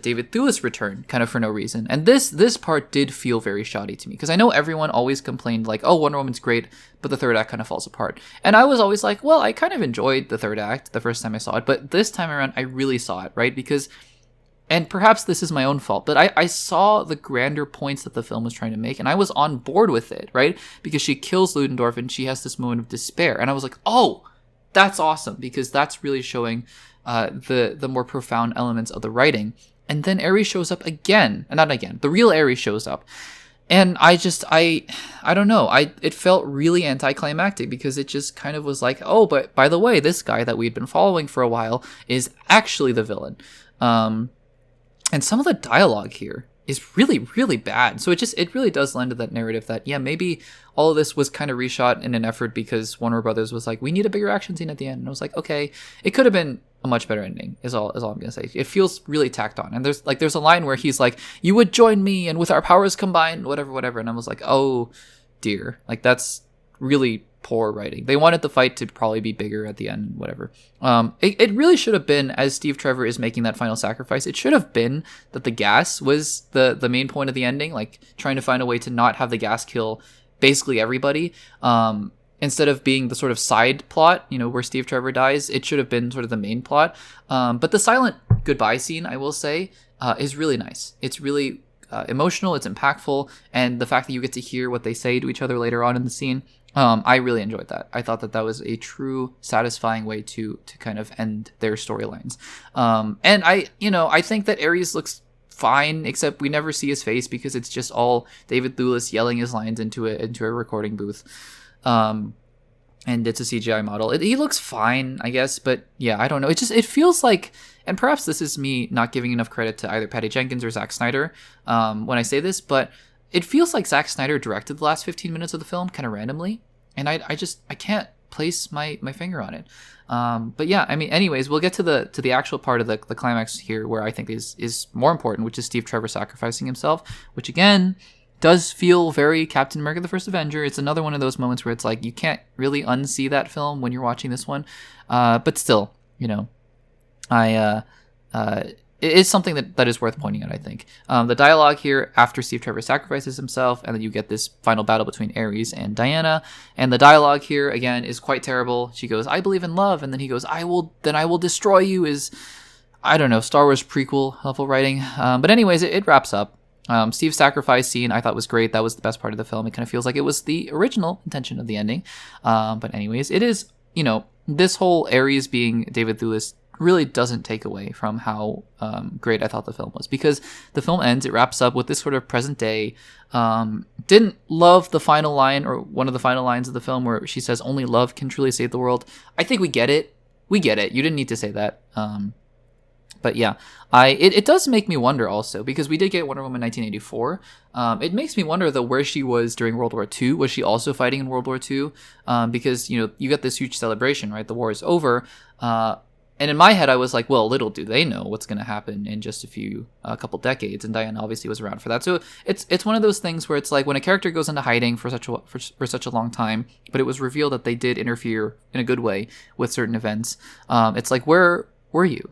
David Thewlis return kind of for no reason. And this part did feel very shoddy to me, because I know everyone always complained like, oh, Wonder Woman's great, but the third act kind of falls apart. And I was always like, well, I kind of enjoyed the third act the first time I saw it, but this time around I really saw it, right? Because, and perhaps this is my own fault, but I saw the grander points that the film was trying to make, and I was on board with it, right? Because she kills Ludendorff and she has this moment of despair, and I was like, oh, that's awesome, because that's really showing the more profound elements of the writing. And then Ares shows up again, and not again, the real Ares shows up, and I don't know, it felt really anticlimactic, because it just kind of was like, oh, but by the way, this guy that we'd been following for a while is actually the villain. And some of the dialogue here is really, really bad. So it really does lend to that narrative that, yeah, maybe all of this was kind of reshot in an effort because Warner Brothers was like, we need a bigger action scene at the end. And I was like, okay, it could have been a much better ending is all I'm gonna say. It feels really tacked on. And there's a line where he's like, you would join me, and with our powers combined, whatever. And I was like, oh dear, like, that's really poor writing. They wanted the fight to probably be bigger at the end, whatever. It really should have been, as Steve Trevor is making that final sacrifice, it should have been that the gas was the main point of the ending, like trying to find a way to not have the gas kill basically everybody. Instead of being the sort of side plot, where Steve Trevor dies, it should have been sort of the main plot. But the silent goodbye scene, I will say, is really nice. It's really emotional, it's impactful, and the fact that you get to hear what they say to each other later on in the scene, I really enjoyed that. I thought that was a true satisfying way to kind of end their storylines. And I think that Ares looks fine, except we never see his face, because it's just all David Thewlis yelling his lines into a recording booth. And it's a CGI model. He looks fine, I guess, but yeah, I don't know. It feels like, and perhaps this is me not giving enough credit to either Patty Jenkins or Zack Snyder when I say this, but it feels like Zack Snyder directed the last 15 minutes of the film kind of randomly, and I can't place my finger on it. But yeah, I mean, anyways, we'll get to the actual part of the climax here, where I think is more important, which is Steve Trevor sacrificing himself, which again does feel very Captain America the First Avenger. It's another one of those moments where it's like, you can't really unsee that film when you're watching this one. But still, it is something that is worth pointing out, I think. The dialogue here after Steve Trevor sacrifices himself, and then you get this final battle between Ares and Diana. And the dialogue here, again, is quite terrible. She goes, I believe in love. And then he goes, I will destroy you, is, I don't know, Star Wars prequel level writing. But anyways, it wraps up. Steve's sacrifice scene I thought was great. That was the best part of the film. It kind of feels like it was the original intention of the ending. But anyways, it is, this whole Ares being David Thewlis really doesn't take away from how great I thought the film was, because the film ends, it wraps up with this sort of present day. Didn't love the final line, or one of the final lines of the film, where she says only love can truly save the world. I think we get it. You didn't need to say that. But yeah, it does make me wonder also, because we did get Wonder Woman 1984. It makes me wonder, though, where she was during World War II. Was she also fighting in World War II? Because, you get this huge celebration, right? The war is over. And in my head, I was like, well, little do they know what's going to happen in just a couple decades. And Diana obviously was around for that. So it's one of those things where it's like when a character goes into hiding for such a long time, but it was revealed that they did interfere in a good way with certain events. It's like, where were you,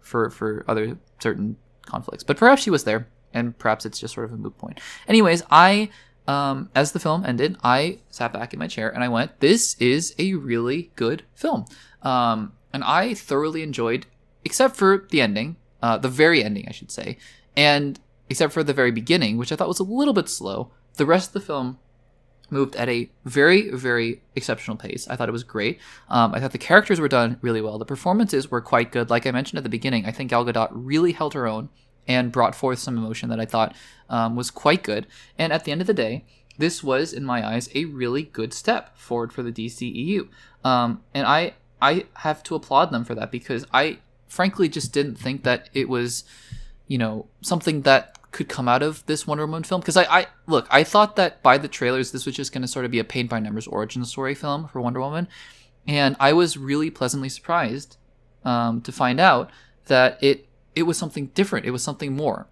for other certain conflicts? But perhaps she was there, and perhaps it's just sort of a moot point. Anyways, as the film ended, I sat back in my chair and I went, this is a really good film. And I thoroughly enjoyed, except for the ending, the very ending, I should say, and except for the very beginning, which I thought was a little bit slow. The rest of the film moved at a very, very exceptional pace. I thought it was great. I thought the characters were done really well. The performances were quite good. Like I mentioned at the beginning, I think Gal Gadot really held her own and brought forth some emotion that I thought was quite good. And at the end of the day, this was, in my eyes, a really good step forward for the DCEU. And I have to applaud them for that, because I frankly just didn't think that it was, something that could come out of this Wonder Woman film. Because I thought that by the trailers, this was just going to sort of be a paint by numbers origin story film for Wonder Woman. And I was really pleasantly surprised to find out that it was something different. It was something more.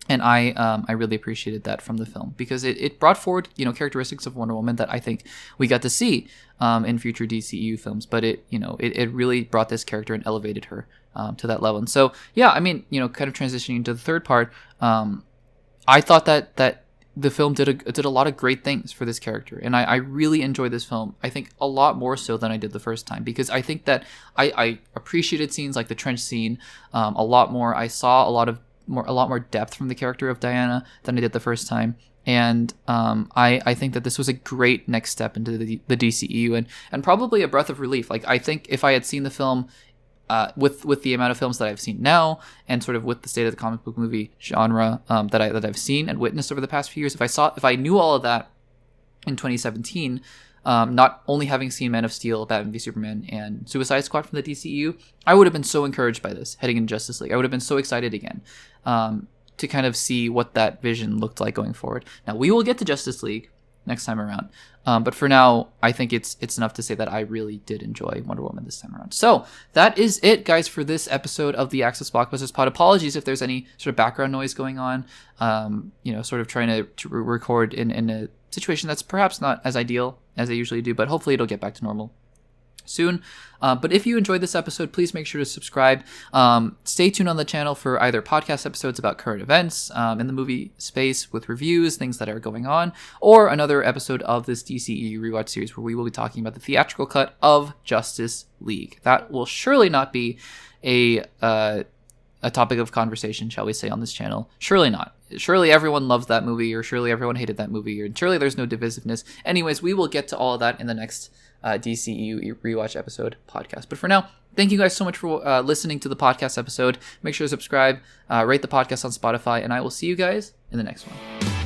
And I really appreciated that from the film, because it brought forward, characteristics of Wonder Woman that I think we got to see in future DCEU films. But it really brought this character and elevated her to that level. And so, yeah, I mean, kind of transitioning to the third part, I thought that the film did a lot of great things for this character. And I really enjoyed this film, I think, a lot more so than I did the first time, because I think that I appreciated scenes like the trench scene a lot more. I saw a lot more depth from the character of Diana than I did the first time. And I think that this was a great next step into the DCEU and probably a breath of relief. Like, I think if I had seen the film with the amount of films that I've seen now, and sort of with the state of the comic book movie genre that I've seen and witnessed over the past few years, if I knew all of that in 2017, not only having seen Man of Steel, Batman v Superman, and Suicide Squad from the DCEU, I would have been so encouraged by this heading into Justice League. I would have been so excited again to kind of see what that vision looked like going forward. Now, we will get to Justice League next time around, but for now, I think it's enough to say that I really did enjoy Wonder Woman this time around. So that is it, guys, for this episode of the Access Blockbusters Pod. Apologies if there's any sort of background noise going on. Sort of trying to record in a situation that's perhaps not as ideal as I usually do, but hopefully it'll get back to normal soon. But if you enjoyed this episode, please make sure to subscribe. Stay tuned on the channel for either podcast episodes about current events in the movie space with reviews, things that are going on, or another episode of this DCEU Rewatch series where we will be talking about the theatrical cut of Justice League. That will surely not be a topic of conversation, shall we say, on this channel. Surely not. Surely everyone loves that movie, or surely everyone hated that movie, or surely there's no divisiveness. Anyways, we will get to all of that in the next DCEU Rewatch episode podcast. But for now, thank you guys so much for listening to the podcast episode. Make sure to subscribe, rate the podcast on Spotify, and I will see you guys in the next one.